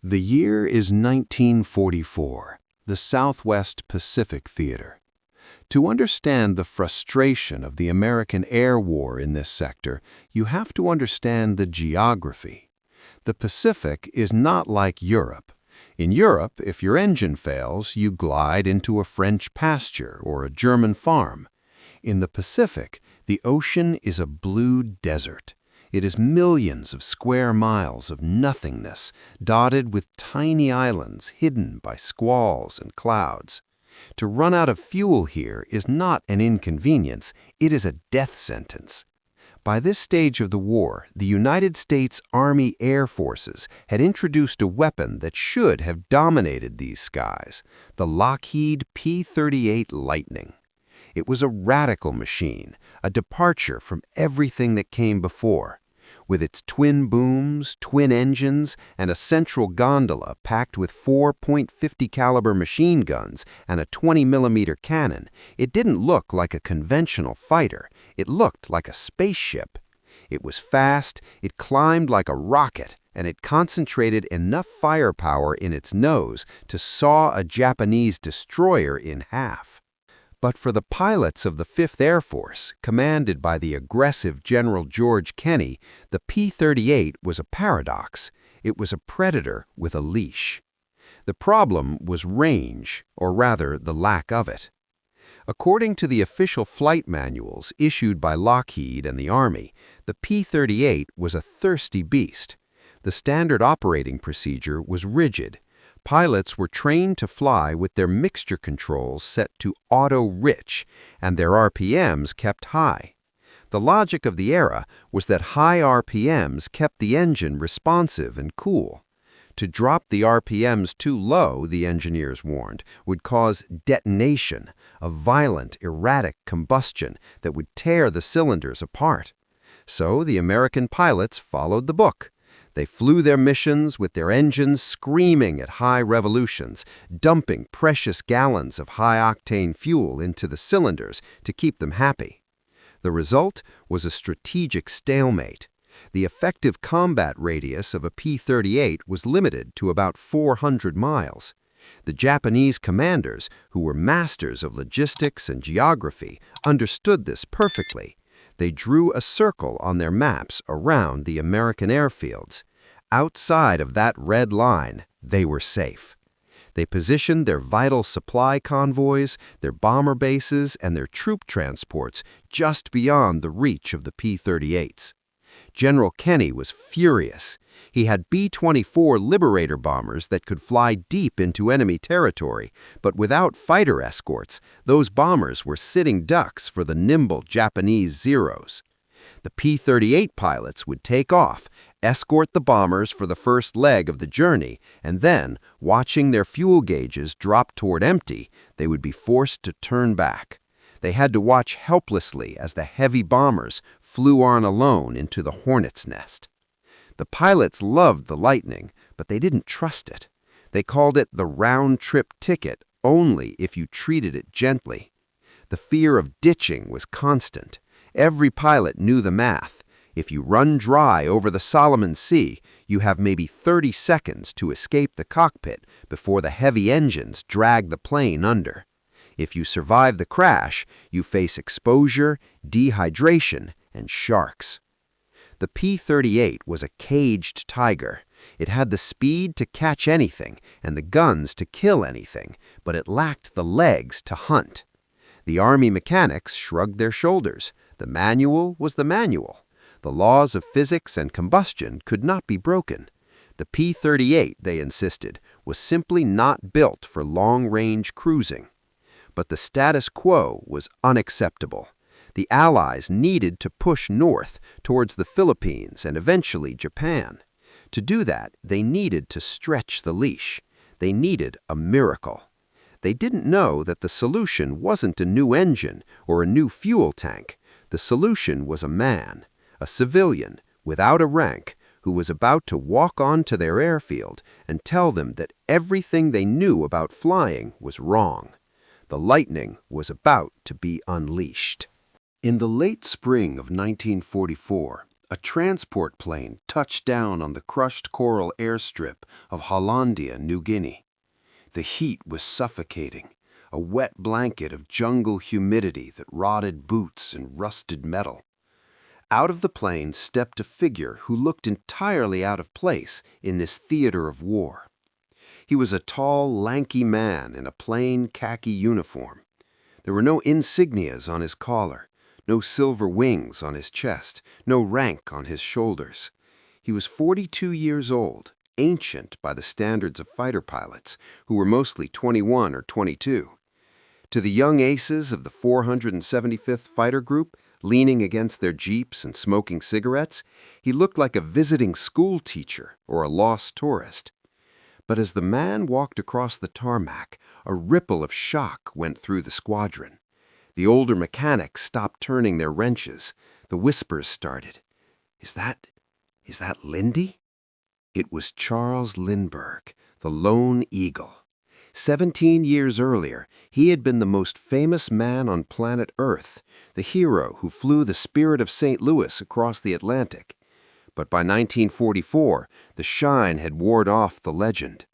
The year is 1944, the Southwest Pacific Theater. To understand the frustration of the American air war in this sector, you have to understand the geography. The Pacific is not like Europe. In Europe, if your engine fails, you glide into a French pasture or a German farm. In the Pacific, the ocean is a blue desert. It is millions of square miles of nothingness, dotted with tiny islands hidden by squalls and clouds. To run out of fuel here is not an inconvenience, it is a death sentence. By this stage of the war, the United States Army Air Forces had introduced a weapon that should have dominated these skies, the Lockheed P-38 Lightning. It was a radical machine, a departure from everything that came before. With its twin booms, twin engines, and a central gondola packed with 4.50 caliber machine guns and a 20mm cannon, it didn't look like a conventional fighter. It looked like a spaceship. It was fast, it climbed like a rocket, and it concentrated enough firepower in its nose to saw a Japanese destroyer in half. But for the pilots of the 5th Air Force, commanded by the aggressive General George Kenney, the P-38 was a paradox. It was a predator with a leash. The problem was range, or rather the lack of it. According to the official flight manuals issued by Lockheed and the Army, the P-38 was a thirsty beast. The standard operating procedure was rigid. Pilots were trained to fly with their mixture controls set to auto-rich and their RPMs kept high. The logic of the era was that high RPMs kept the engine responsive and cool. To drop the RPMs too low, the engineers warned, would cause detonation, a violent, erratic combustion that would tear the cylinders apart. So the American pilots followed the book. They flew their missions with their engines screaming at high revolutions, dumping precious gallons of high-octane fuel into the cylinders to keep them happy. The result was a strategic stalemate. The effective combat radius of a P-38 was limited to about 400 miles. The Japanese commanders, who were masters of logistics and geography, understood this perfectly. They drew a circle on their maps around the American airfields. Outside of that red line, they were safe. They positioned their vital supply convoys, their bomber bases, and their troop transports just beyond the reach of the P-38s. General Kenney was furious. He had B-24 Liberator bombers that could fly deep into enemy territory, but without fighter escorts, those bombers were sitting ducks for the nimble Japanese Zeros. The P-38 pilots would take off, escort the bombers for the first leg of the journey, and then, watching their fuel gauges drop toward empty, they would be forced to turn back. They had to watch helplessly as the heavy bombers flew on alone into the hornet's nest. The pilots loved the Lightning, but they didn't trust it. They called it the round-trip ticket only if you treated it gently. The fear of ditching was constant. Every pilot knew the math. If you run dry over the Solomon Sea, you have maybe 30 seconds to escape the cockpit before the heavy engines drag the plane under. If you survive the crash, you face exposure, dehydration, and sharks. The P-38 was a caged tiger. It had the speed to catch anything and the guns to kill anything, but it lacked the legs to hunt. The Army mechanics shrugged their shoulders. The manual was the manual. The laws of physics and combustion could not be broken. The P-38, they insisted, was simply not built for long-range cruising. But the status quo was unacceptable. The Allies needed to push north towards the Philippines and eventually Japan. To do that, they needed to stretch the leash. They needed a miracle. They didn't know that the solution wasn't a new engine or a new fuel tank. The solution was a man, a civilian, without a rank, who was about to walk onto their airfield and tell them that everything they knew about flying was wrong. The Lightning was about to be unleashed. In the late spring of 1944, A transport plane touched down on the crushed coral airstrip of Hollandia, New Guinea. The heat was suffocating, a wet blanket of jungle humidity that rotted boots and rusted metal. Out of the plane stepped a figure who looked entirely out of place in this theater of war. He was a tall, lanky man in a plain khaki uniform. There were no insignias on his collar, no silver wings on his chest, no rank on his shoulders. He was 42 years old, ancient by the standards of fighter pilots, who were mostly 21 or 22. To the young aces of the 475th Fighter Group, leaning against their jeeps and smoking cigarettes, he looked like a visiting school teacher or a lost tourist. But as the man walked across the tarmac, a ripple of shock went through the squadron. The older mechanics stopped turning their wrenches. The whispers started. Is that Lindy? It was Charles Lindbergh, the Lone Eagle. 17 years earlier, he had been the most famous man on planet Earth, the hero who flew the Spirit of St. Louis across the Atlantic. But by 1944, the shine had worn off the legend.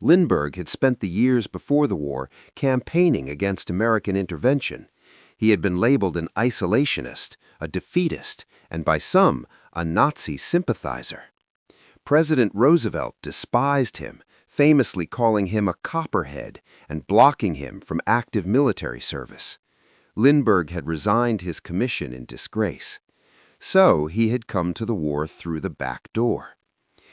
Lindbergh had spent the years before the war campaigning against American intervention. He had been labeled an isolationist, a defeatist, and by some, a Nazi sympathizer. President Roosevelt despised him, famously calling him a copperhead and blocking him from active military service. Lindbergh had resigned his commission in disgrace. So he had come to the war through the back door.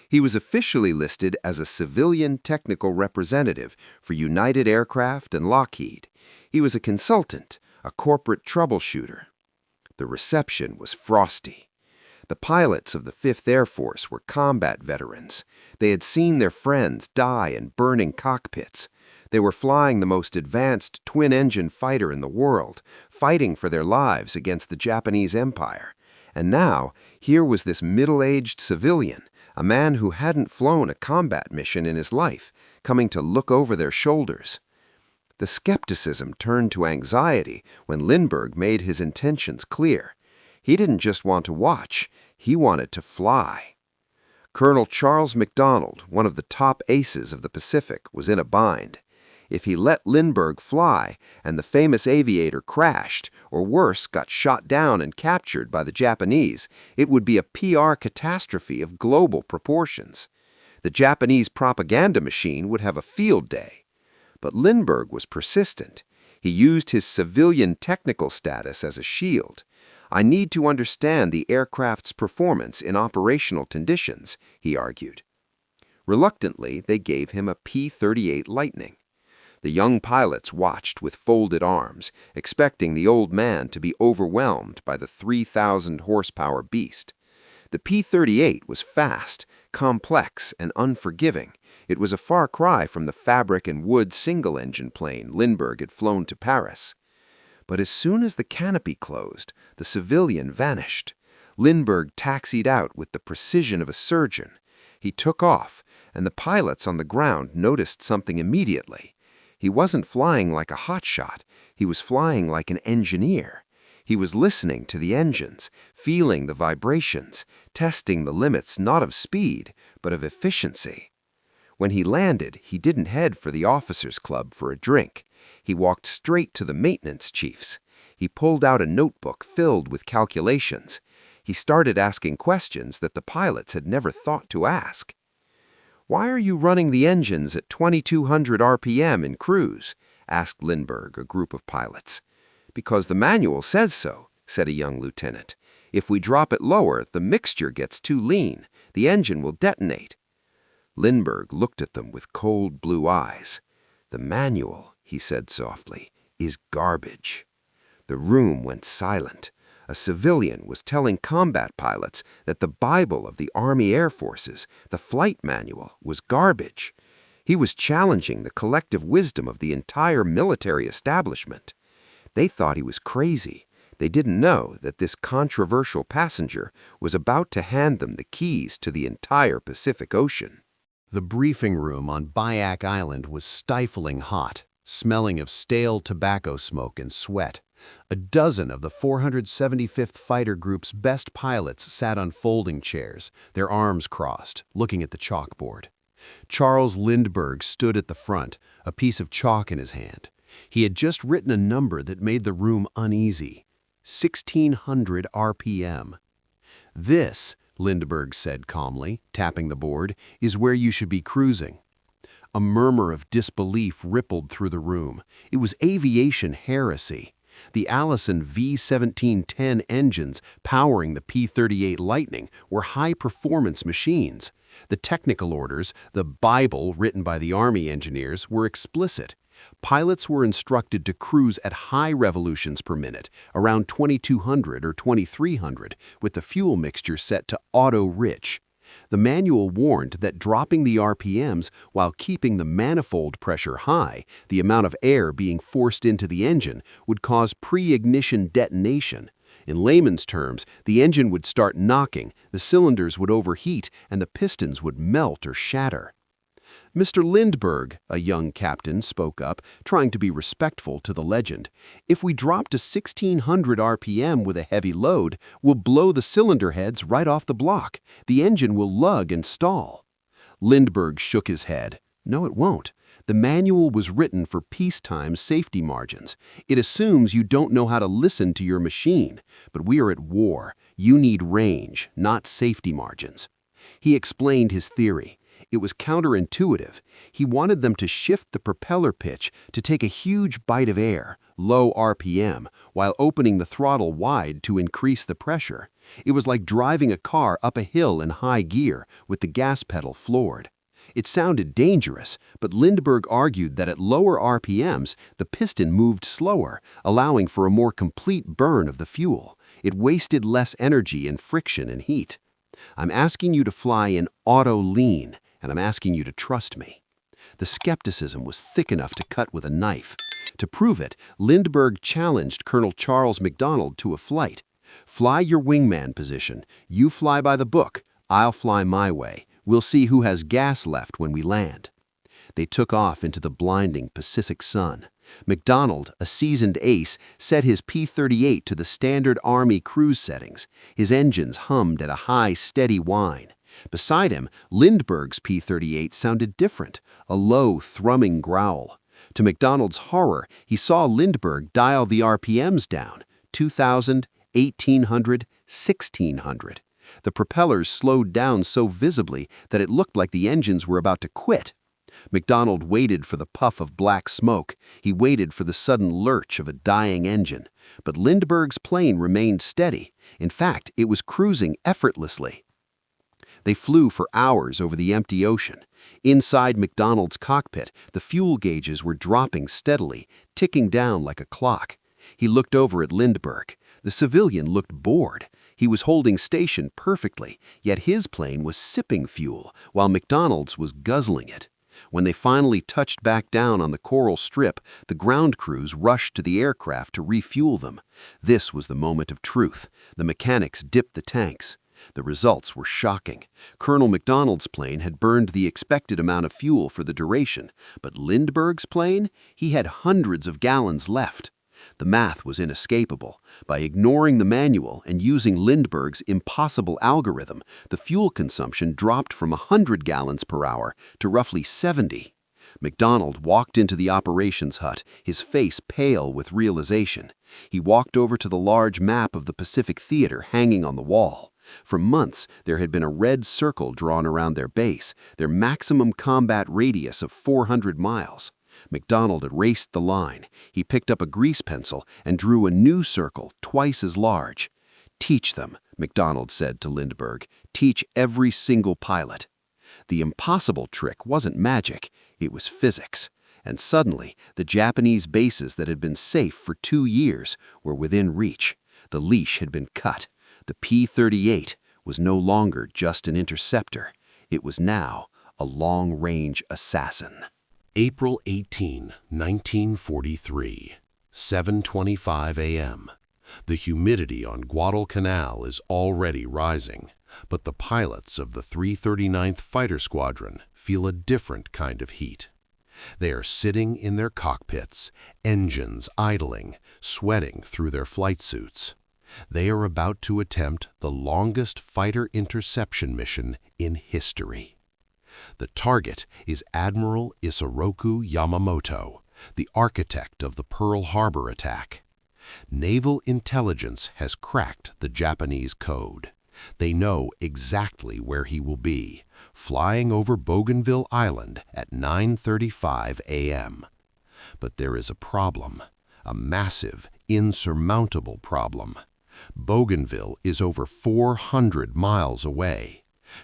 He was officially listed as a civilian technical representative for United Aircraft and Lockheed. He was a consultant, a corporate troubleshooter. The reception was frosty. The pilots of the 5th Air Force were combat veterans. They had seen their friends die in burning cockpits. They were flying the most advanced twin-engine fighter in the world, fighting for their lives against the Japanese Empire. And now, here was this middle-aged civilian, a man who hadn't flown a combat mission in his life, coming to look over their shoulders. The skepticism turned to anxiety when Lindbergh made his intentions clear. He didn't just want to watch, he wanted to fly. Colonel Charles McDonald, one of the top aces of the Pacific, was in a bind. If he let Lindbergh fly and the famous aviator crashed, or worse, got shot down and captured by the Japanese, it would be a PR catastrophe of global proportions. The Japanese propaganda machine would have a field day. But Lindbergh was persistent. He used his civilian technical status as a shield. I need to understand the aircraft's performance in operational conditions, he argued. Reluctantly, they gave him a P-38 Lightning. The young pilots watched with folded arms, expecting the old man to be overwhelmed by the 3,000-horsepower beast. The P-38 was fast, complex, and unforgiving. It was a far cry from the fabric and wood single-engine plane Lindbergh had flown to Paris. But as soon as the canopy closed, the civilian vanished. Lindbergh taxied out with the precision of a surgeon. He took off, and the pilots on the ground noticed something immediately. He wasn't flying like a hotshot. He was flying like an engineer. He was listening to the engines, feeling the vibrations, testing the limits not of speed, but of efficiency. When he landed, he didn't head for the officers' club for a drink. He walked straight to the maintenance chiefs. He pulled out a notebook filled with calculations. He started asking questions that the pilots had never thought to ask. "Why are you running the engines at 2,200 RPM in cruise?" asked Lindbergh a group of pilots. "Because the manual says so," said a young lieutenant. "If we drop it lower, the mixture gets too lean. The engine will detonate." Lindbergh looked at them with cold blue eyes. "The manual," he said softly, "is garbage." The room went silent. A civilian was telling combat pilots that the Bible of the Army Air Forces, the flight manual, was garbage. He was challenging the collective wisdom of the entire military establishment. They thought he was crazy. They didn't know that this controversial passenger was about to hand them the keys to the entire Pacific Ocean. The briefing room on Biak Island was stifling hot, smelling of stale tobacco smoke and sweat. A dozen of the 475th Fighter Group's best pilots sat on folding chairs, their arms crossed, looking at the chalkboard. Charles Lindbergh stood at the front, a piece of chalk in his hand. He had just written a number that made the room uneasy: 1,600 RPM. "This," Lindbergh said calmly, tapping the board, "is where you should be cruising." A murmur of disbelief rippled through the room. It was aviation heresy. The Allison V-1710 engines powering the P-38 Lightning were high-performance machines. The technical orders, the Bible written by the Army engineers, were explicit. Pilots were instructed to cruise at high revolutions per minute, around 2,200 or 2,300, with the fuel mixture set to auto-rich. The manual warned that dropping the RPMs while keeping the manifold pressure high, the amount of air being forced into the engine, would cause pre-ignition detonation. In layman's terms, the engine would start knocking, the cylinders would overheat, and the pistons would melt or shatter. "Mr. Lindbergh," a young captain spoke up, trying to be respectful to the legend, "if we drop to 1,600 RPM with a heavy load, we'll blow the cylinder heads right off the block. The engine will lug and stall." Lindbergh shook his head. "No, it won't. The manual was written for peacetime safety margins. It assumes you don't know how to listen to your machine. But we are at war. You need range, not safety margins." He explained his theory. It was counterintuitive. He wanted them to shift the propeller pitch to take a huge bite of air, low RPM, while opening the throttle wide to increase the pressure. It was like driving a car up a hill in high gear with the gas pedal floored. It sounded dangerous, but Lindbergh argued that at lower RPMs, the piston moved slower, allowing for a more complete burn of the fuel. It wasted less energy in friction and heat. "I'm asking you to fly in auto-lean, and I'm asking you to trust me." The skepticism was thick enough to cut with a knife. To prove it, Lindbergh challenged Colonel Charles McDonald to a flight. "Fly your wingman position. You fly by the book. I'll fly my way. We'll see who has gas left when we land." They took off into the blinding Pacific sun. McDonald, a seasoned ace, set his P-38 to the standard Army cruise settings. His engines hummed at a high, steady whine. Beside him, Lindbergh's P-38 sounded different, a low, thrumming growl. To McDonald's horror, he saw Lindbergh dial the RPMs down: 2,000, 1,800, 1,600. The propellers slowed down so visibly that it looked like the engines were about to quit. McDonald waited for the puff of black smoke. He waited for the sudden lurch of a dying engine. But Lindbergh's plane remained steady. In fact, it was cruising effortlessly. They flew for hours over the empty ocean. Inside McDonald's cockpit, the fuel gauges were dropping steadily, ticking down like a clock. He looked over at Lindbergh. The civilian looked bored. He was holding station perfectly, yet his plane was sipping fuel, while McDonald's was guzzling it. When they finally touched back down on the coral strip, the ground crews rushed to the aircraft to refuel them. This was the moment of truth. The mechanics dipped the tanks. The results were shocking. Colonel McDonald's plane had burned the expected amount of fuel for the duration, but Lindbergh's plane, he had hundreds of gallons left. The math was inescapable. By ignoring the manual and using Lindbergh's impossible algorithm, the fuel consumption dropped from 100 gallons per hour to roughly 70. McDonald walked into the operations hut, his face pale with realization. He walked over to the large map of the Pacific Theater hanging on the wall. For months, there had been a red circle drawn around their base, their maximum combat radius of 400 miles. McDonald erased the line. He picked up a grease pencil and drew a new circle twice as large. "Teach them," McDonald said to Lindbergh. "Teach every single pilot." The impossible trick wasn't magic, it was physics. And suddenly, the Japanese bases that had been safe for 2 years were within reach. The leash had been cut. The P-38 was no longer just an interceptor. It was now a long-range assassin. April 18, 1943, 7:25 a.m. The humidity on Guadalcanal is already rising, but the pilots of the 339th Fighter Squadron feel a different kind of heat. They are sitting in their cockpits, engines idling, sweating through their flight suits. They are about to attempt the longest fighter interception mission in history. The target is Admiral Yamamoto, the architect of the Pearl Harbor attack. Naval intelligence has cracked the Japanese code. They know exactly where he will be, flying over Bougainville Island at 9:35 a.m. But there is a problem, a massive, insurmountable problem. Bougainville is over 400 miles away.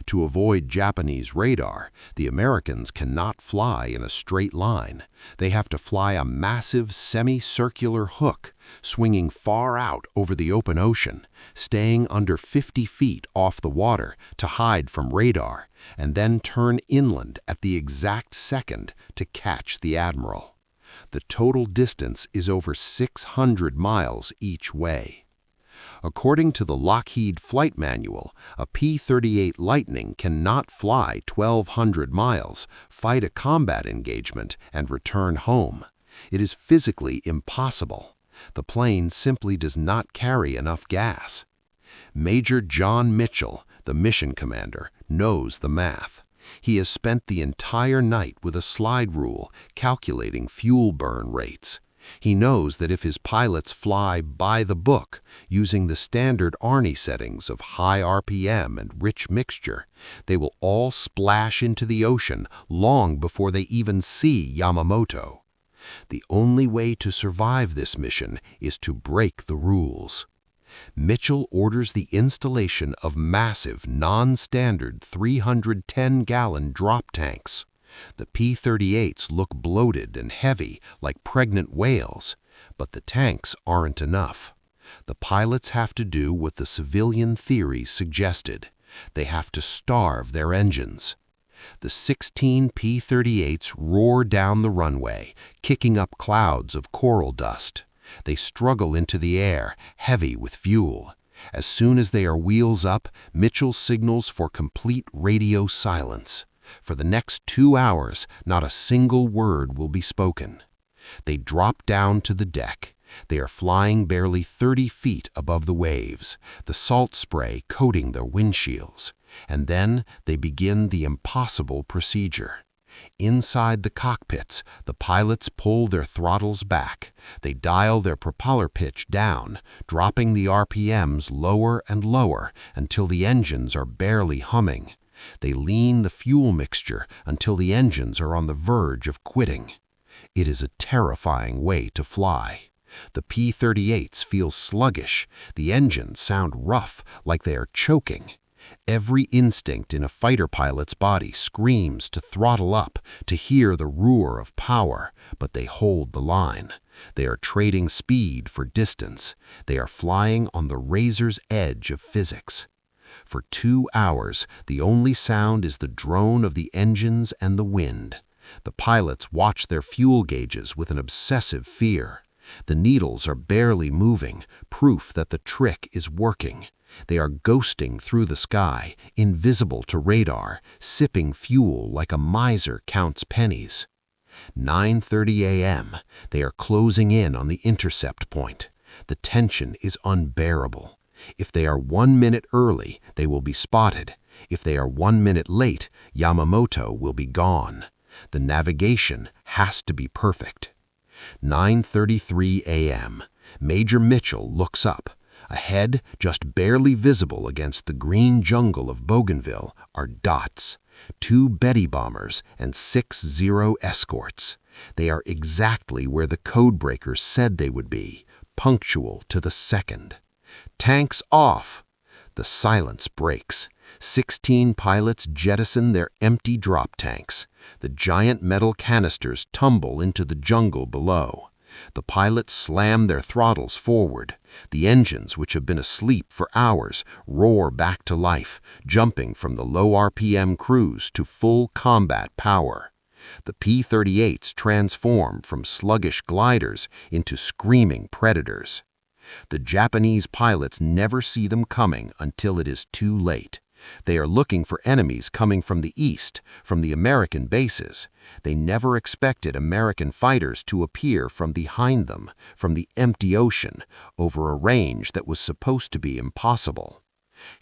To avoid Japanese radar, the Americans cannot fly in a straight line. They have to fly a massive semicircular hook, swinging far out over the open ocean, staying under 50 feet off the water to hide from radar, and then turn inland at the exact second to catch the admiral. The total distance is over 600 miles each way. According to the Lockheed Flight Manual, a P-38 Lightning cannot fly 1,200 miles, fight a combat engagement, and return home. It is physically impossible. The plane simply does not carry enough gas. Major John Mitchell, the mission commander, knows the math. He has spent the entire night with a slide rule calculating fuel burn rates. He knows that if his pilots fly by the book, using the standard Army settings of high RPM and rich mixture, they will all splash into the ocean long before they even see Yamamoto. The only way to survive this mission is to break the rules. Mitchell orders the installation of massive, non-standard 310-gallon drop tanks. The P-38s look bloated and heavy like pregnant whales, but the tanks aren't enough. The pilots have to do what the civilian theory suggested. They have to starve their engines. The 16 P-38s roar down the runway, kicking up clouds of coral dust. They struggle into the air, heavy with fuel. As soon as they are wheels up, Mitchell signals for complete radio silence. For the next 2 hours, not a single word will be spoken. They drop down to the deck. They are flying barely 30 feet above the waves, the salt spray coating their windshields. And then they begin the impossible procedure. Inside the cockpits, the pilots pull their throttles back. They dial their propeller pitch down, dropping the RPMs lower and lower until the engines are barely humming. They lean the fuel mixture until the engines are on the verge of quitting. It is a terrifying way to fly. The P-38s feel sluggish. The engines sound rough, like they are choking. Every instinct in a fighter pilot's body screams to throttle up, to hear the roar of power, but they hold the line. They are trading speed for distance. They are flying on the razor's edge of physics. For 2 hours, the only sound is the drone of the engines and the wind. The pilots watch their fuel gauges with an obsessive fear. The needles are barely moving, proof that the trick is working. They are ghosting through the sky, invisible to radar, sipping fuel like a miser counts pennies. 9:30 a.m. They are closing in on the intercept point. The tension is unbearable. If they are 1 minute early, they will be spotted. If they are 1 minute late, Yamamoto will be gone. The navigation has to be perfect. 9:33 a.m. Major Mitchell looks up. Ahead, just barely visible against the green jungle of Bougainville, are dots. 2 Betty bombers and 6 Zero escorts. They are exactly where the codebreakers said they would be, punctual to the second. Tanks off! The silence breaks. 16 pilots jettison their empty drop tanks. The giant metal canisters tumble into the jungle below. The pilots slam their throttles forward. The engines, which have been asleep for hours, roar back to life, jumping from the low RPM cruise to full combat power. The P-38s transform from sluggish gliders into screaming predators. The Japanese pilots never see them coming until it is too late. They are looking for enemies coming from the east, from the American bases. They never expected American fighters to appear from behind them, from the empty ocean, over a range that was supposed to be impossible.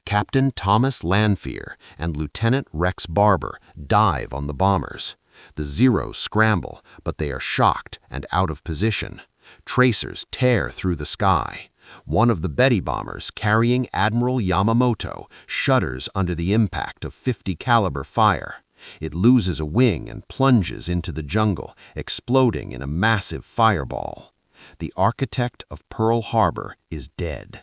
Captain Thomas Lanphier and Lieutenant Rex Barber dive on the bombers. The Zeros scramble, but they are shocked and out of position. Tracers tear through the sky. One of the Betty bombers, carrying Admiral Yamamoto, shudders under the impact of .50 caliber fire. It loses a wing and plunges into the jungle, exploding in a massive fireball. The architect of Pearl Harbor is dead.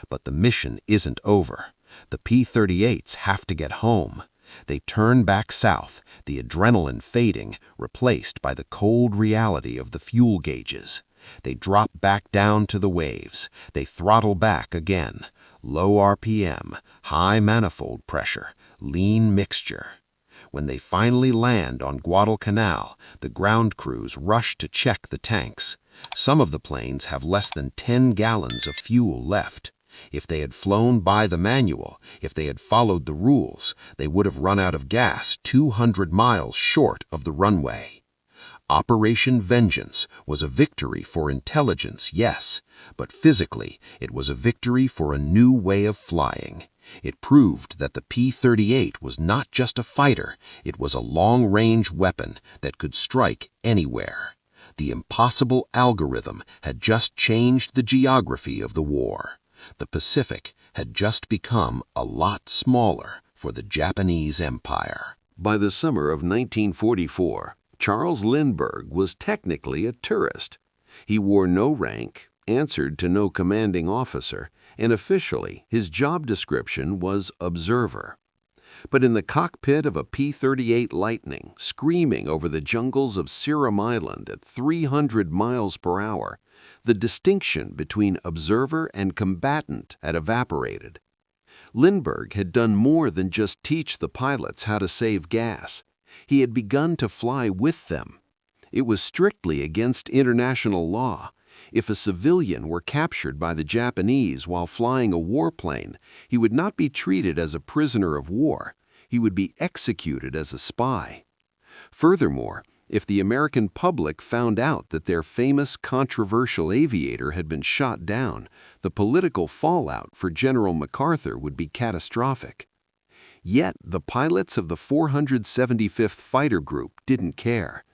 But the mission isn't over. The P-38s have to get home. They turn back south, the adrenaline fading, replaced by the cold reality of the fuel gauges. They drop back down to the waves. They throttle back again. Low RPM, high manifold pressure, lean mixture. When they finally land on Guadalcanal, the ground crews rush to check the tanks. Some of the planes have less than 10 gallons of fuel left. If they had flown by the manual, if they had followed the rules, they would have run out of gas 200 miles short of the runway. Operation Vengeance was a victory for intelligence, yes, but physically it was a victory for a new way of flying. It proved that the P-38 was not just a fighter, it was a long-range weapon that could strike anywhere. The impossible algorithm had just changed the geography of the war. The Pacific had just become a lot smaller for the Japanese Empire. By the summer of 1944, Charles Lindbergh was technically a tourist. He wore no rank, answered to no commanding officer, and officially his job description was observer. But in the cockpit of a P-38 Lightning, screaming over the jungles of Seram Island at 300 miles per hour, the distinction between observer and combatant had evaporated. Lindbergh had done more than just teach the pilots how to save gas. He had begun to fly with them. It was strictly against international law. If a civilian were captured by the Japanese while flying a warplane, he would not be treated as a prisoner of war. He would be executed as a spy. Furthermore, if the American public found out that their famous controversial aviator had been shot down, the political fallout for General MacArthur would be catastrophic. Yet the pilots of the 475th Fighter Group didn't care.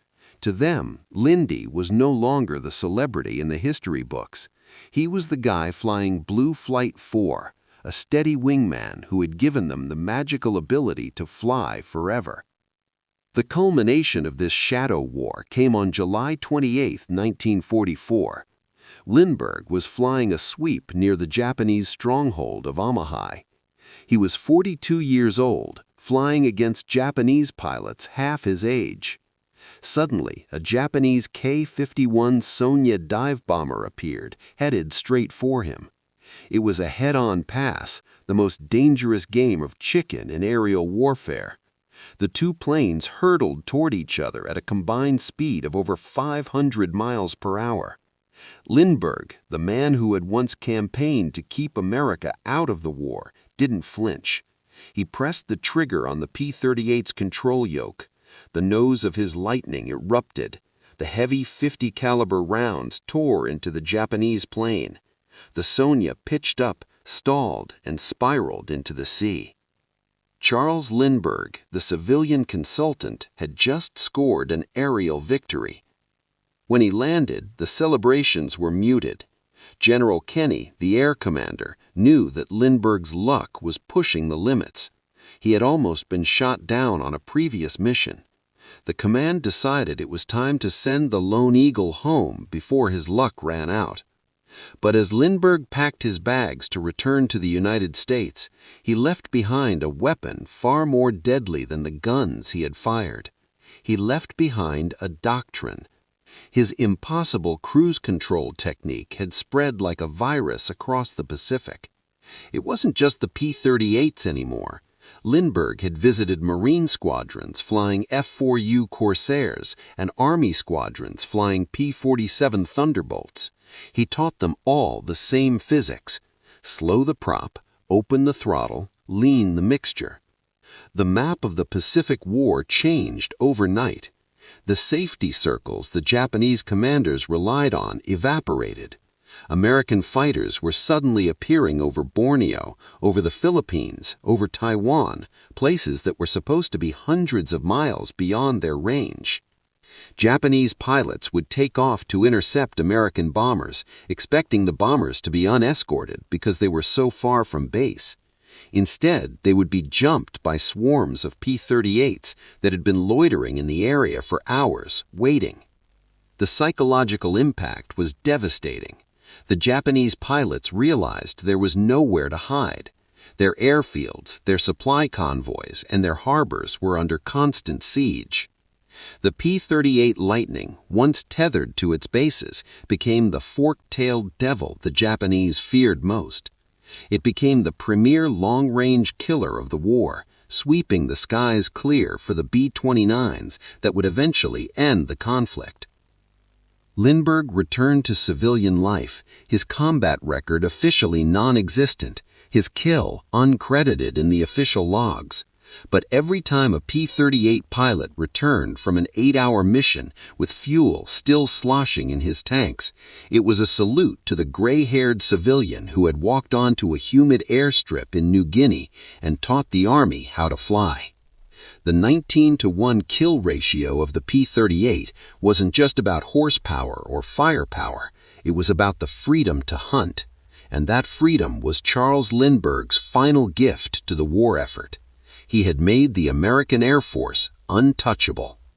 To them, Lindy was no longer the celebrity in the history books. He was the guy flying Blue Flight 4, a steady wingman who had given them the magical ability to fly forever. The culmination of this shadow war came on July 28, 1944. Lindbergh was flying a sweep near the Japanese stronghold of Omaha. He was 42 years old, flying against Japanese pilots half his age. Suddenly, a Japanese K-51 Sonya dive bomber appeared, headed straight for him. It was a head-on pass, the most dangerous game of chicken in aerial warfare. The two planes hurtled toward each other at a combined speed of over 500 miles per hour. Lindbergh, the man who had once campaigned to keep America out of the war, didn't flinch. He pressed the trigger on the P-38's control yoke. The nose of his Lightning erupted. The heavy .50 caliber rounds tore into the Japanese plane. The Sonya pitched up, stalled, and spiraled into the sea. Charles Lindbergh, the civilian consultant, had just scored an aerial victory. When he landed, the celebrations were muted. General Kenny, the air commander, knew that Lindbergh's luck was pushing the limits. He had almost been shot down on a previous mission. The command decided it was time to send the Lone Eagle home before his luck ran out. But as Lindbergh packed his bags to return to the United States, he left behind a weapon far more deadly than the guns he had fired. He left behind a doctrine. His impossible cruise control technique had spread like a virus across the Pacific. It wasn't just the P-38s anymore. Lindbergh had visited Marine squadrons flying F-4U Corsairs and Army squadrons flying P-47 Thunderbolts. He taught them all the same physics. Slow the prop, open the throttle, lean the mixture. The map of the Pacific War changed overnight. The safety circles the Japanese commanders relied on evaporated. American fighters were suddenly appearing over Borneo, over the Philippines, over Taiwan, places that were supposed to be hundreds of miles beyond their range. Japanese pilots would take off to intercept American bombers, expecting the bombers to be unescorted because they were so far from base. Instead, they would be jumped by swarms of P-38s that had been loitering in the area for hours, waiting. The psychological impact was devastating. The Japanese pilots realized there was nowhere to hide. Their airfields, their supply convoys, and their harbors were under constant siege. The P-38 Lightning, once tethered to its bases, became the fork-tailed devil the Japanese feared most. It became the premier long-range killer of the war, sweeping the skies clear for the B-29s that would eventually end the conflict. Lindbergh returned to civilian life, his combat record officially non-existent, his kill uncredited in the official logs. But every time a P-38 pilot returned from an 8-hour mission with fuel still sloshing in his tanks, it was a salute to the gray-haired civilian who had walked onto a humid airstrip in New Guinea and taught the Army how to fly. The 19-to-1 kill ratio of the P-38 wasn't just about horsepower or firepower, it was about the freedom to hunt. And that freedom was Charles Lindbergh's final gift to the war effort. He had made the American Air Force untouchable.